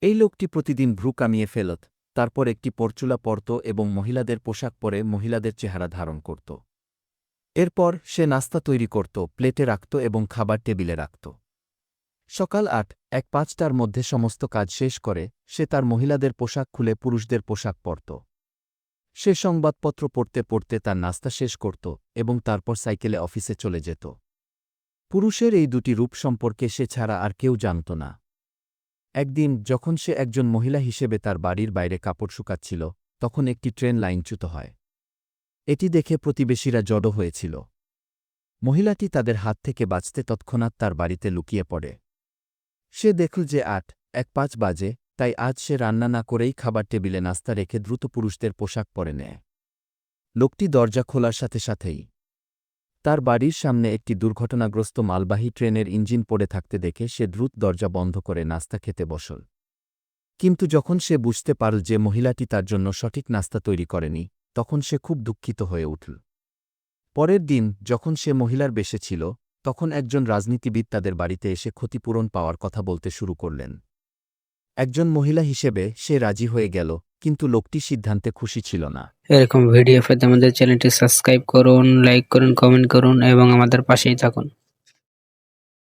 এই লোকটি প্রতিদিন ভ্রু কামিয়ে ফেলত, তারপর একটি পরচুলা পরত এবং মহিলাদের পোশাক পরে মহিলাদের চেহারা ধারণ করত। এরপর সে নাস্তা তৈরি করত, প্লেটে রাখত এবং খাবার টেবিলে রাখত। সকাল ৮:১৫টার মধ্যে সমস্ত কাজ শেষ করে সে তার মহিলাদের পোশাক খুলে পুরুষদের পোশাক পরত। সে সংবাদপত্র পড়তে পড়তে তার নাস্তা শেষ করত এবং তারপর সাইকেলে অফিসে চলে যেত। পুরুষের এই দুটি রূপ সম্পর্কে সে ছাড়া আর কেউ জানত না। একদিন যখন সে একজন মহিলা হিসেবে তার বাড়ির বাইরে কাপড় শুকাচ্ছিল, তখন একটি ট্রেন লাইনচ্যুত হয়। এটি দেখে প্রতিবেশীরা জড়ো হয়েছিল। মহিলাটি তাদের হাত থেকে বাঁচতে তৎক্ষণাৎ তার বাড়িতে লুকিয়ে পড়ে। সে দেখল যে ৮:১৫ বাজে, তাই আজ সে রান্না না করেই খাবার টেবিলে নাস্তা রেখে দ্রুত পুরুষদের পোশাক পরে নেয়। লোকটি দরজা খোলার সাথে সাথেই তার বাড়ির সামনে একটি দুর্ঘটনাগ্রস্ত মালবাহী ট্রেনের ইঞ্জিন পড়ে থাকতে দেখে সে দ্রুত দরজা বন্ধ করে নাস্তা খেতে বসল। কিন্তু যখন সে বুঝতে পারল যে মহিলাটি তার জন্য সঠিক নাস্তা তৈরি করেনি, তখন সে খুব দুঃখিত হয়ে উঠল। পরের দিন যখন সে মহিলার বেশে ছিল, তখন একজন রাজনীতিবিদ তাদের বাড়িতে এসে ক্ষতিপূরণ পাওয়ার কথা বলতে শুরু করলেন। একজন মহিলা হিসেবে সে রাজি হয়ে গেল, কিন্তু লোকটি সিদ্ধান্তে খুশি ছিল না। এরকম ভিডিও পেতে আমাদের চ্যানেলটি সাবস্ক্রাইব করুন, লাইক করুন, কমেন্ট করুন এবং আমাদের পাশেই থাকুন।